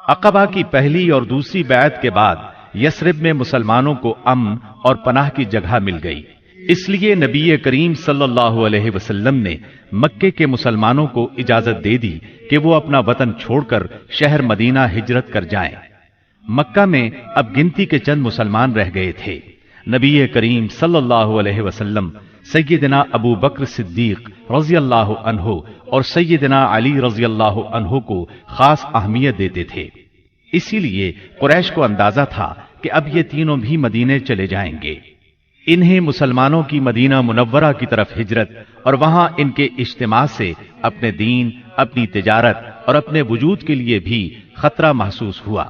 عقبہ کی پہلی اور دوسری بیعت کے بعد یثرب میں مسلمانوں کو امن اور پناہ کی جگہ مل گئی، اس لیے نبی کریم صلی اللہ علیہ وسلم نے مکے کے مسلمانوں کو اجازت دے دی کہ وہ اپنا وطن چھوڑ کر شہر مدینہ ہجرت کر جائیں۔ مکہ میں اب گنتی کے چند مسلمان رہ گئے تھے۔ نبی کریم صلی اللہ علیہ وسلم سیدنا ابو بکر صدیق رضی اللہ عنہ اور سیدنا علی رضی اللہ عنہ کو خاص اہمیت دیتے تھے، اسی لیے قریش کو اندازہ تھا کہ اب یہ تینوں بھی مدینے چلے جائیں گے۔ انہیں مسلمانوں کی مدینہ منورہ کی طرف ہجرت اور وہاں ان کے اجتماع سے اپنے دین، اپنی تجارت اور اپنے وجود کے لیے بھی خطرہ محسوس ہوا۔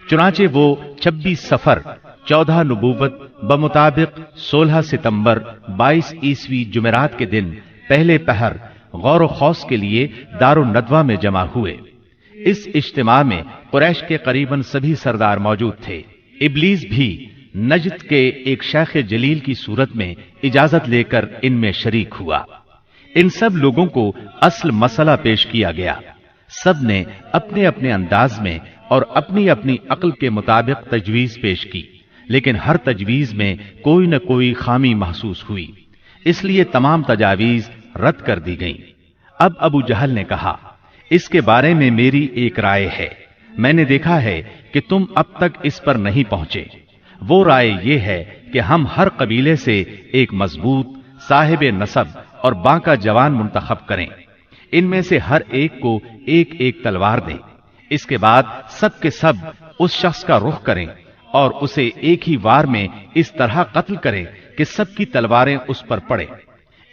چنانچہ وہ 26 صفر 14 نبوت بمطابق 16 ستمبر 22 عیسوی جمعرات کے دن پہلے پہر غور و خوض کے لیے دار الندوہ میں جمع ہوئے۔ اس اجتماع میں قریش کے قریباً سبھی سردار موجود تھے۔ ابلیس بھی نجد کے ایک شیخ جلیل کی صورت میں اجازت لے کر ان میں شریک ہوا۔ ان سب لوگوں کو اصل مسئلہ پیش کیا گیا۔ سب نے اپنے اپنے انداز میں اور اپنی اپنی عقل کے مطابق تجویز پیش کی، لیکن ہر تجویز میں کوئی نہ کوئی خامی محسوس ہوئی، اس لیے تمام تجاویز رد کر دی گئیں۔ اب ابو جہل نے کہا، اس کے بارے میں میری ایک رائے ہے، میں نے دیکھا ہے کہ تم اب تک اس پر نہیں پہنچے۔ وہ رائے یہ ہے کہ ہم ہر قبیلے سے ایک مضبوط صاحب نسب اور باںکا جوان منتخب کریں، ان میں سے ہر ایک کو ایک ایک تلوار دیں، اس کے بعد سب کے سب اس شخص کا رخ کریں اور اسے ایک ہی وار میں اس طرح قتل کریں کہ سب کی تلواریں اس پر پڑیں۔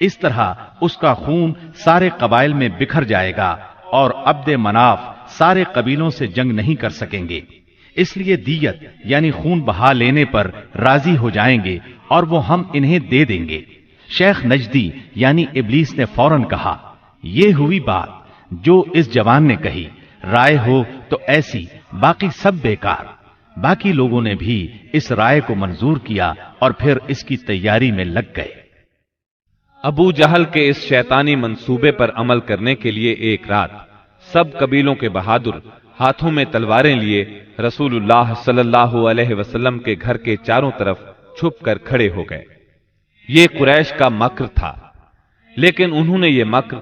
اس طرح اس کا خون سارے قبائل میں بکھر جائے گا اور عبد مناف سارے قبیلوں سے جنگ نہیں کر سکیں گے، اس لیے دیت یعنی خون بہا لینے پر راضی ہو جائیں گے اور وہ ہم انہیں دے دیں گے۔ شیخ نجدی یعنی ابلیس نے فوراً کہا، یہ ہوئی بات جو اس جوان نے کہی، رائے ہو تو ایسی، باقی سب بیکار۔ باقی لوگوں نے بھی اس رائے کو منظور کیا اور پھر اس کی تیاری میں لگ گئے۔ ابو جہل کے اس شیطانی منصوبے پر عمل کرنے کے لیے ایک رات سب قبیلوں کے بہادر ہاتھوں میں تلواریں لیے رسول اللہ صلی اللہ علیہ وسلم کے گھر کے چاروں طرف چھپ کر کھڑے ہو گئے۔ یہ قریش کا مکر تھا، لیکن انہوں نے یہ مکر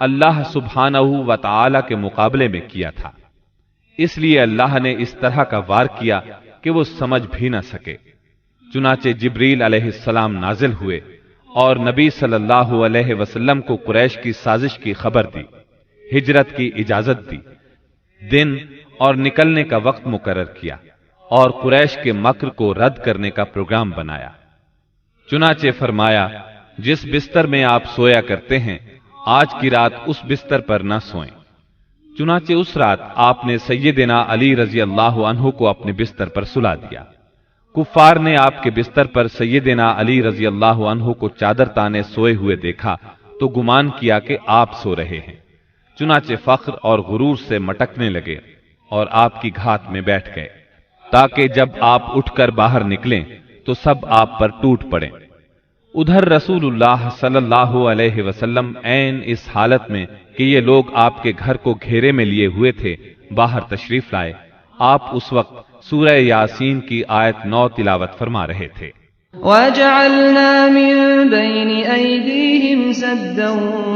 اللہ سبحانہ و تعالی کے مقابلے میں کیا تھا، اس لیے اللہ نے اس طرح کا وار کیا کہ وہ سمجھ بھی نہ سکے۔ چنانچہ جبریل علیہ السلام نازل ہوئے اور نبی صلی اللہ علیہ وسلم کو قریش کی سازش کی خبر دی، ہجرت کی اجازت دی، دن اور نکلنے کا وقت مقرر کیا اور قریش کے مکر کو رد کرنے کا پروگرام بنایا۔ چنانچہ فرمایا، جس بستر میں آپ سویا کرتے ہیں آج کی رات اس بستر پر نہ سوئیں۔ چنانچہ اس رات آپ نے سیدنا علی رضی اللہ عنہ کو اپنے بستر پر سلا دیا۔ کفار نے آپ کے بستر پر سیدنا علی رضی اللہ عنہ کو چادر تانے سوئے ہوئے دیکھا تو گمان کیا کہ آپ سو رہے ہیں، چنانچہ فخر اور غرور سے مٹکنے لگے اور آپ کی گھات میں بیٹھ گئے، تاکہ جب آپ اٹھ کر باہر نکلیں تو سب آپ پر ٹوٹ پڑیں۔ ادھر رسول اللہ صلی اللہ علیہ وسلم عین اس حالت میں کہ یہ لوگ آپ کے گھر کو گھیرے میں لیے ہوئے تھے باہر تشریف لائے۔ آپ اس وقت سورہ یاسین کی آیت 9 تلاوت فرما رہے تھے۔ وَجَعَلْنَا مِن بَيْنِ أَيْدِيهِمْ سَدًّا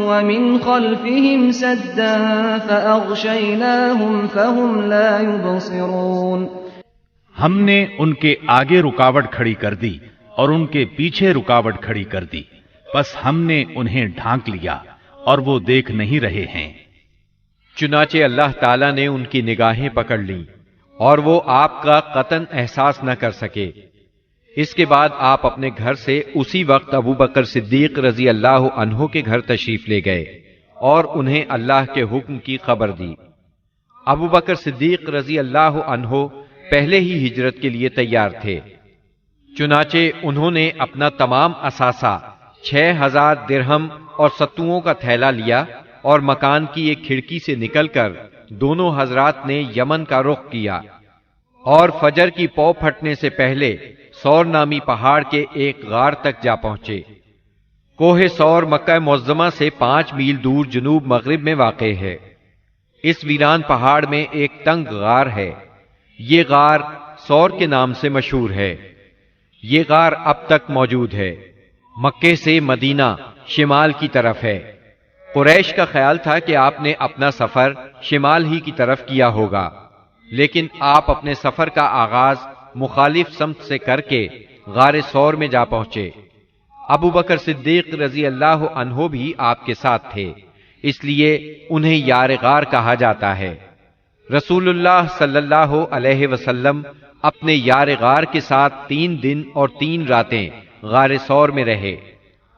وَمِنْ خَلْفِهِمْ سَدًّا فَأَغْشَيْنَاهُمْ فَهُمْ لَا يُبْصِرُونَ۔ ہم نے ان کے آگے رکاوٹ کھڑی کر دی اور ان کے پیچھے رکاوٹ کھڑی کر دی، پس ہم نے انہیں ڈھانک لیا اور وہ دیکھ نہیں رہے ہیں۔ چنانچہ اللہ تعالیٰ نے ان کی نگاہیں پکڑ لیں اور وہ آپ کا قطعاً احساس نہ کر سکے۔ اس کے بعد آپ اپنے گھر سے اسی وقت ابو بکر صدیق رضی اللہ عنہ کے گھر تشریف لے گئے اور انہیں اللہ کے حکم کی خبر دی۔ ابو بکر صدیق رضی اللہ عنہ پہلے ہی ہجرت کے لیے تیار تھے، چنانچہ انہوں نے اپنا تمام اثاثہ 6000 درہم اور ستوؤں کا تھیلا لیا اور مکان کی ایک کھڑکی سے نکل کر دونوں حضرات نے یمن کا رخ کیا اور فجر کی پو پھٹنے سے پہلے سور نامی پہاڑ کے ایک غار تک جا پہنچے۔ کوہ سور مکہ معظمہ سے 5 میل دور جنوب مغرب میں واقع ہے۔ اس ویران پہاڑ میں ایک تنگ غار ہے، یہ غار سور کے نام سے مشہور ہے۔ یہ غار اب تک موجود ہے، مکے سے مدینہ شمال کی طرف ہے۔ قریش کا خیال تھا کہ آپ نے اپنا سفر شمال ہی کی طرف کیا ہوگا، لیکن آپ اپنے سفر کا آغاز مخالف سمت سے کر کے غار سور میں جا پہنچے۔ ابو بکر صدیق رضی اللہ عنہ بھی آپ کے ساتھ تھے، اس لیے انہیں یار غار کہا جاتا ہے۔ رسول اللہ صلی اللہ علیہ وسلم اپنے یار غار کے ساتھ 3 دن اور 3 راتیں غار سور میں رہے۔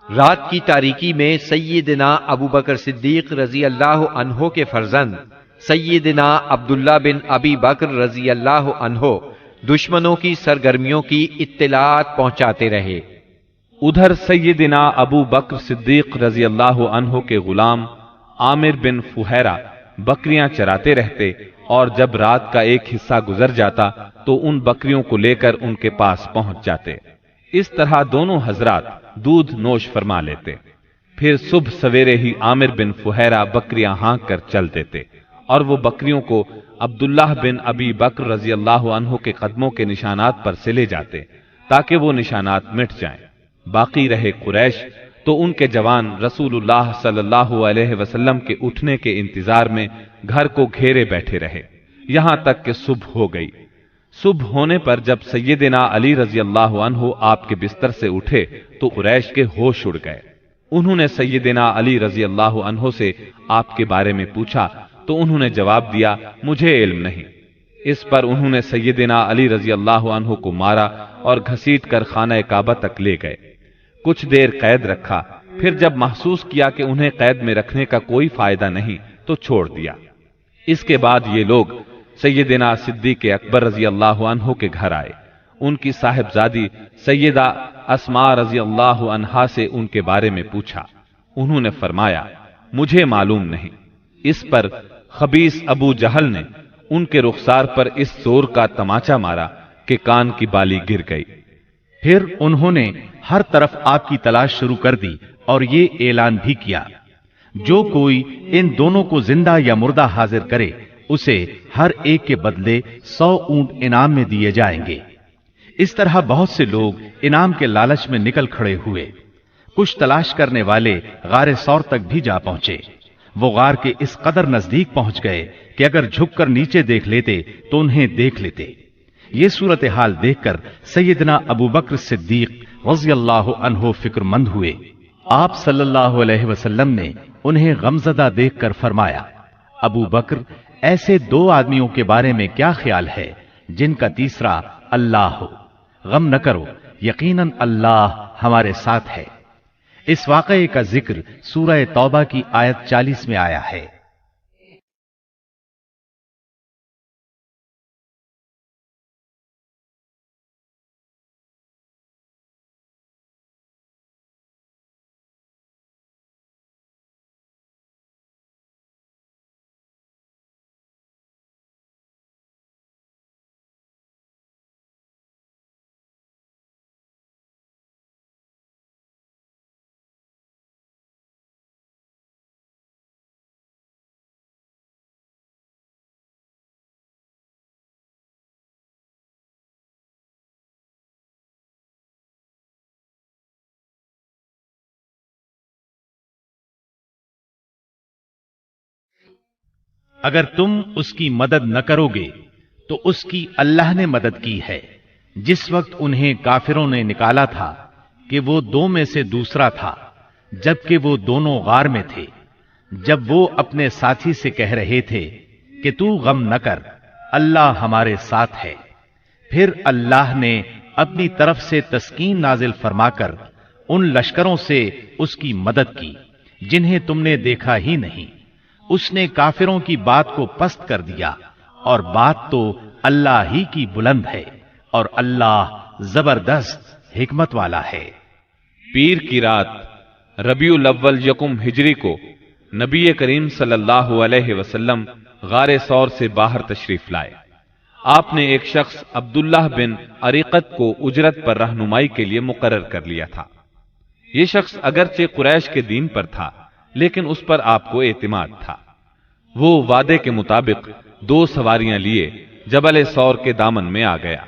رات کی تاریکی میں سیدنا ابو بکر صدیق رضی اللہ عنہ کے فرزند سیدنا عبداللہ بن ابی بکر رضی اللہ عنہ دشمنوں کی سرگرمیوں کی اطلاعات پہنچاتے رہے۔ ادھر سیدنا ابو بکر صدیق رضی اللہ عنہ کے غلام عامر بن فہیرہ بکریاں چراتے رہتے، اور جب رات کا ایک حصہ گزر جاتا تو ان بکریوں کو لے کر ان کے پاس پہنچ جاتے۔ اس طرح دونوں حضرات دودھ نوش فرما لیتے۔ پھر صبح سویرے ہی عامر بن فہیرہ بکریاں ہانک کر چل دیتے، اور وہ بکریوں کو عبداللہ بن ابی بکر رضی اللہ عنہ کے قدموں کے نشانات پر سے لے جاتے تاکہ وہ نشانات مٹ جائیں۔ باقی رہے قریش تو ان کے جوان رسول اللہ صلی اللہ علیہ وسلم کے اٹھنے کے انتظار میں گھر کو گھیرے بیٹھے رہے، یہاں تک کہ صبح ہو گئی۔ صبح ہونے پر جب سیدنا علی رضی اللہ عنہ آپ کے بستر سے اٹھے تو قریش کے ہوش اڑ گئے۔ انہوں نے سیدنا علی رضی اللہ عنہ سے آپ کے بارے میں پوچھا تو انہوں نے جواب دیا، مجھے علم نہیں۔ اس پر انہوں نے سیدنا علی رضی اللہ عنہ کو مارا اور گھسیٹ کر خانہ کعبہ تک لے گئے۔ کچھ دیر قید رکھا، پھر جب محسوس کیا کہ انہیں قید میں رکھنے کا کوئی فائدہ نہیں تو چھوڑ دیا۔ اس کے بعد یہ لوگ سیدنا صدیق اکبر رضی اللہ عنہ کے گھر آئے۔ ان کی صاحبزادی سیدہ اسماء رضی اللہ عنہا سے ان کے بارے میں پوچھا۔ انہوں نے فرمایا، مجھے معلوم نہیں۔ اس پر خبیث ابو جہل نے ان کے رخسار پر اس زور کا تماچا مارا کہ کان کی بالی گر گئی۔ پھر انہوں نے ہر طرف آپ کی تلاش شروع کر دی اور یہ اعلان بھی کیا، جو کوئی ان دونوں کو زندہ یا مردہ حاضر کرے اسے ہر ایک کے بدلے 100 اونٹ انعام میں دیے جائیں گے۔ اس طرح بہت سے لوگ انعام کے لالچ میں نکل کھڑے ہوئے۔ کچھ تلاش کرنے والے غار سور تک بھی جا پہنچے۔ وہ غار کے اس قدر نزدیک پہنچ گئے کہ اگر جھک کر نیچے دیکھ لیتے تو انہیں دیکھ لیتے۔ یہ صورتحال دیکھ کر سیدنا ابو بکر صدیق رضی اللہ عنہ فکر مند ہوئے۔ آپ صلی اللہ علیہ وسلم نے انہیں غمزدہ دیکھ کر فرمایا، ابو بکر، ایسے 2 آدمیوں کے بارے میں کیا خیال ہے جن کا تیسرا اللہ ہو؟ غم نہ کرو، یقیناً اللہ ہمارے ساتھ ہے۔ اس واقعے کا ذکر سورہ توبہ کی آیت 40 میں آیا ہے۔ اگر تم اس کی مدد نہ کرو گے تو اس کی اللہ نے مدد کی ہے، جس وقت انہیں کافروں نے نکالا تھا کہ وہ 2 میں سے دوسرا تھا، جبکہ وہ دونوں غار میں تھے۔ جب وہ اپنے ساتھی سے کہہ رہے تھے کہ تو غم نہ کر، اللہ ہمارے ساتھ ہے، پھر اللہ نے اپنی طرف سے تسکین نازل فرما کر ان لشکروں سے اس کی مدد کی جنہیں تم نے دیکھا ہی نہیں۔ اس نے کافروں کی بات کو پست کر دیا، اور بات تو اللہ ہی کی بلند ہے، اور اللہ زبردست حکمت والا ہے۔ پیر کی رات ربیع الاول 1 ہجری کو نبی کریم صلی اللہ علیہ وسلم غار سور سے باہر تشریف لائے۔ آپ نے ایک شخص عبداللہ بن عریقت کو اجرت پر رہنمائی کے لیے مقرر کر لیا تھا۔ یہ شخص اگرچہ قریش کے دین پر تھا، لیکن اس پر آپ کو اعتماد تھا۔ وہ وعدے کے مطابق 2 سواریاں لیے جبل سور کے دامن میں آ گیا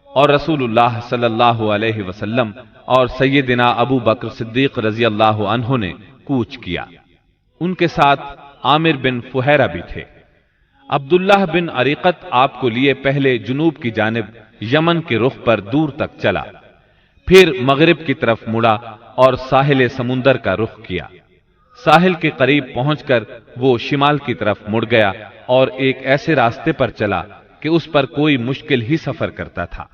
اور رسول اللہ صلی اللہ علیہ وسلم اور سیدنا ابو بکر صدیق رضی اللہ عنہ نے کوچ کیا۔ ان کے ساتھ عامر بن فہیرہ بھی تھے۔ عبداللہ بن عریقت آپ کو لیے پہلے جنوب کی جانب یمن کے رخ پر دور تک چلا، پھر مغرب کی طرف مڑا اور ساحل سمندر کا رخ کیا۔ ساحل کے قریب پہنچ کر وہ شمال کی طرف مڑ گیا اور ایک ایسے راستے پر چلا کہ اس پر کوئی مشکل ہی سفر کرتا تھا۔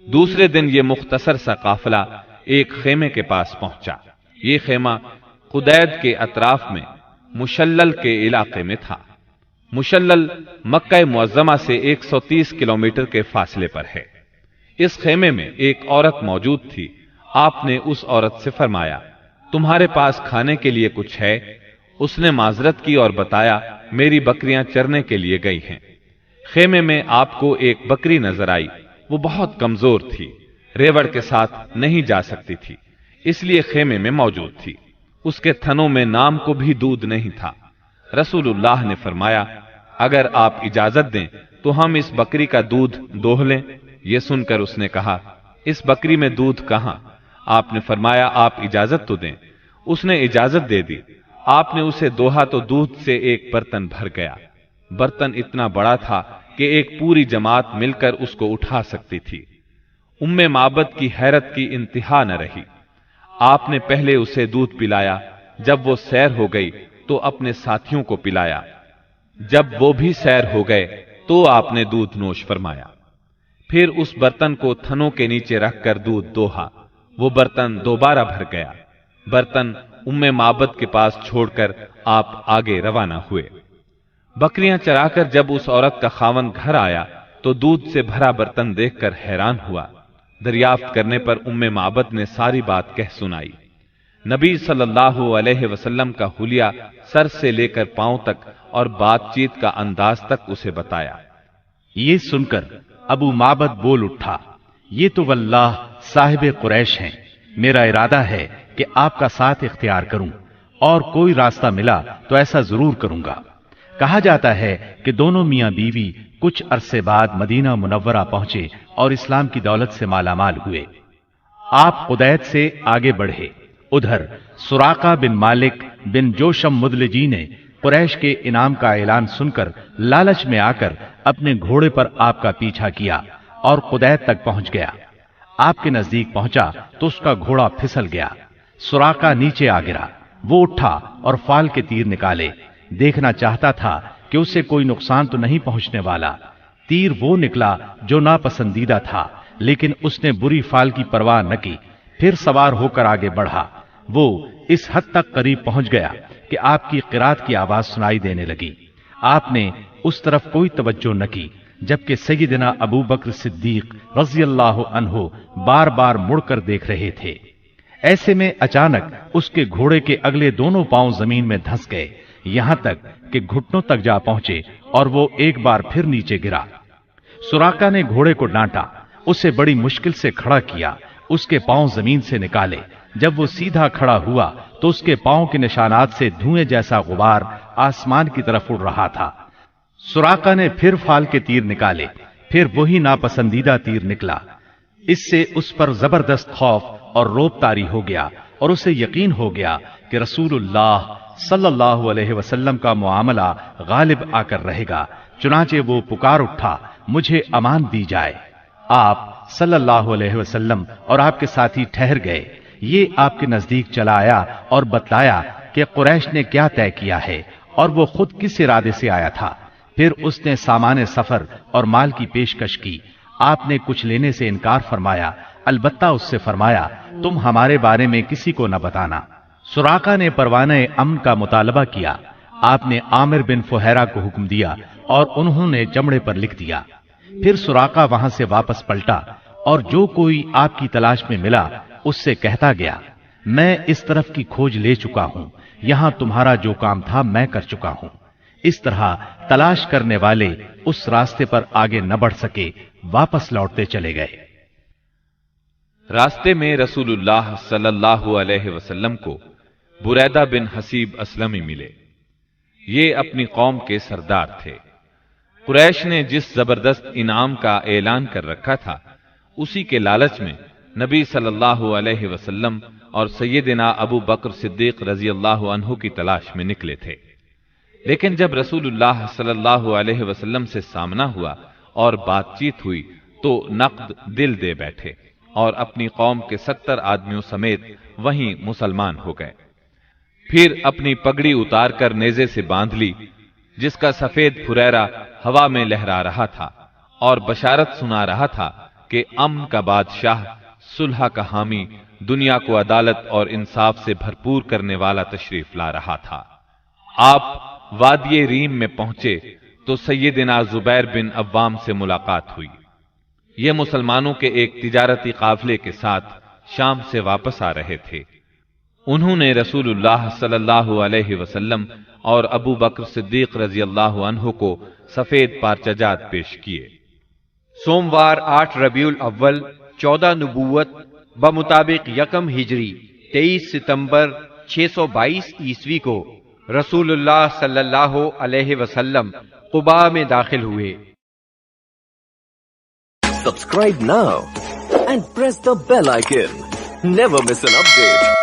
دوسرے دن یہ مختصر سا قافلہ ایک خیمے کے پاس پہنچا۔ یہ خیمہ قدید کے اطراف میں مشلل کے علاقے میں تھا۔ مشلل مکہ معظمہ سے 130 کلومیٹر کے فاصلے پر ہے۔ اس خیمے میں ایک عورت موجود تھی۔ آپ نے اس عورت سے فرمایا، تمہارے پاس کھانے کے لیے کچھ ہے؟ اس نے معذرت کی اور بتایا، میری بکریاں چرنے کے لیے گئی ہیں۔ خیمے میں آپ کو ایک بکری نظر آئی۔ وہ بہت کمزور تھی، ریوڑ کے ساتھ نہیں جا سکتی تھی، اس لیے خیمے میں موجود تھی۔ اس کے تھنوں میں نام کو بھی دودھ نہیں تھا۔ رسول اللہ نے فرمایا، اگر آپ اجازت دیں تو ہم اس بکری کا دودھ دوہ لیں۔ یہ سن کر اس نے کہا، اس بکری میں دودھ کہاں؟ آپ نے فرمایا، آپ اجازت تو دیں۔ اس نے اجازت دے دی۔ آپ نے اسے دوہا تو دودھ سے ایک برتن بھر گیا۔ برتن اتنا بڑا تھا کہ ایک پوری جماعت مل کر اس کو اٹھا سکتی تھی۔ ام معبد کی حیرت کی انتہا نہ رہی۔ آپ نے پہلے اسے دودھ پلایا، جب وہ سیر ہو گئی تو اپنے ساتھیوں کو پلایا۔ جب وہ بھی سیر ہو گئے تو آپ نے دودھ نوش فرمایا۔ پھر اس برتن کو تھنوں کے نیچے رکھ کر دودھ دوہا۔ وہ برتن دوبارہ بھر گیا۔ برتن ام معبد کے پاس چھوڑ کر آپ آگے روانہ ہوئے۔ بکریاں چرا کر جب اس عورت کا خاوند گھر آیا تو دودھ سے بھرا برتن دیکھ کر حیران ہوا۔ دریافت کرنے پر ام معبد نے ساری بات کہہ سنائی۔ نبی صلی اللہ علیہ وسلم کا حلیہ سر سے لے کر پاؤں تک اور بات چیت کا انداز تک اسے بتایا۔ یہ سن کر ابو معبد بول اٹھا، یہ تو واللہ صاحب قریش ہیں۔ میرا ارادہ ہے کہ آپ کا ساتھ اختیار کروں، اور کوئی راستہ ملا تو ایسا ضرور کروں گا۔ کہا جاتا ہے کہ دونوں میاں بیوی کچھ عرصے بعد مدینہ منورہ پہنچے اور اسلام کی دولت سے مالا مال ہوئے۔ آپ قدید سے آگے بڑھے۔ ادھر سراقہ بن مالک بن جوشم مدلجی نے قریش کے انعام کا اعلان سن کر لالچ میں آ کر اپنے گھوڑے پر آپ کا پیچھا کیا اور قدید تک پہنچ گیا۔ آپ کے نزدیک پہنچا تو اس کا گھوڑا پھسل گیا۔ سراقہ نیچے آ گرا۔ وہ اٹھا اور فال کے تیر نکالے۔ دیکھنا چاہتا تھا کہ اسے کوئی نقصان تو نہیں پہنچنے والا۔ تیر وہ نکلا جو ناپسندیدہ تھا، لیکن اس نے بری فال کی پرواہ نہ کی۔ پھر سوار ہو کر آگے بڑھا۔ وہ اس حد تک قریب پہنچ گیا کہ آپ کی قرات کی آواز سنائی دینے لگی۔ آپ نے اس طرف کوئی توجہ نہ کی، جبکہ سیدنا ابو بکر صدیق رضی اللہ عنہ بار بار مڑ کر دیکھ رہے تھے۔ ایسے میں اچانک اس کے گھوڑے کے اگلے دونوں پاؤں زمین میں دھنس گئے، یہاں تک کہ گھٹنوں تک جا پہنچے اور وہ ایک بار پھر نیچے گرا۔ سراقہ نے گھوڑے کو ڈانٹا، اسے بڑی مشکل سے کھڑا کیا، اس کے پاؤں زمین سے نکالے۔ جب وہ سیدھا کھڑا ہوا تو اس کے پاؤں کے نشانات سے دھوئیں جیسا غبار آسمان کی طرف اڑ رہا تھا۔ سراقہ نے پھر فال کے تیر نکالے، پھر وہی ناپسندیدہ تیر نکلا۔ اس سے اس پر زبردست خوف اور روب طاری ہو گیا اور اسے یقین ہو گیا کہ رسول اللہ صلی اللہ علیہ وسلم کا معاملہ غالب آ کر رہے گا۔ چنانچہ وہ پکار اٹھا، مجھے امان دی جائے۔ آپ صلی اللہ علیہ وسلم اور آپ کے ساتھی ٹھہر گئے۔ یہ آپ کے نزدیک چلا آیا اور بتلایا کہ قریش نے کیا طے کیا ہے اور وہ خود کس ارادے سے آیا تھا۔ پھر اس نے سامان سفر اور مال کی پیشکش کی۔ آپ نے کچھ لینے سے انکار فرمایا، البتہ اس سے فرمایا، تم ہمارے بارے میں کسی کو نہ بتانا۔ سراقہ نے پروانہ امن کا مطالبہ کیا۔ آپ نے عامر بن فہیرہ کو حکم دیا اور انہوں نے چمڑے پر لکھ دیا۔ پھر سراقہ وہاں سے واپس پلٹا اور جو کوئی آپ کی تلاش میں ملا اس سے کہتا گیا، میں اس طرف کی کھوج لے چکا ہوں، یہاں تمہارا جو کام تھا میں کر چکا ہوں۔ اس طرح تلاش کرنے والے اس راستے پر آگے نہ بڑھ سکے، واپس لوٹتے چلے گئے۔ راستے میں رسول اللہ صلی اللہ علیہ وسلم کو بریدہ بن حسیب اسلمی ملے۔ یہ اپنی قوم کے سردار تھے۔ قریش نے جس زبردست انعام کا اعلان کر رکھا تھا، اسی کے لالچ میں نبی صلی اللہ علیہ وسلم اور سیدنا ابو بکر صدیق رضی اللہ عنہ کی تلاش میں نکلے تھے، لیکن جب رسول اللہ صلی اللہ علیہ وسلم سے سامنا ہوا اور بات چیت ہوئی تو نقد دل دے بیٹھے اور اپنی قوم کے 70 آدمیوں سمیت وہیں مسلمان ہو گئے۔ پھر اپنی پگڑی اتار کر نیزے سے باندھ لی، جس کا سفید پھریرا ہوا میں لہرا رہا تھا اور بشارت سنا رہا تھا کہ امن کا بادشاہ، صلح کا حامی، دنیا کو عدالت اور انصاف سے بھرپور کرنے والا تشریف لا رہا تھا۔ آپ وادی ریم میں پہنچے تو سیدنا زبیر بن عوام سے ملاقات ہوئی۔ یہ مسلمانوں کے ایک تجارتی قافلے کے ساتھ شام سے واپس آ رہے تھے۔ انہوں نے رسول اللہ صلی اللہ علیہ وسلم اور ابو بکر صدیق رضی اللہ عنہ کو سفید پارچجات پیش کیے۔ سوموار 8 ربیع الاول 14 نبوت بمطابق 1 ہجری 23 ستمبر 622 عیسوی کو رسول اللہ صلی اللہ علیہ وسلم قباء میں داخل ہوئے۔ Subscribe now and press the bell icon. Never miss an update.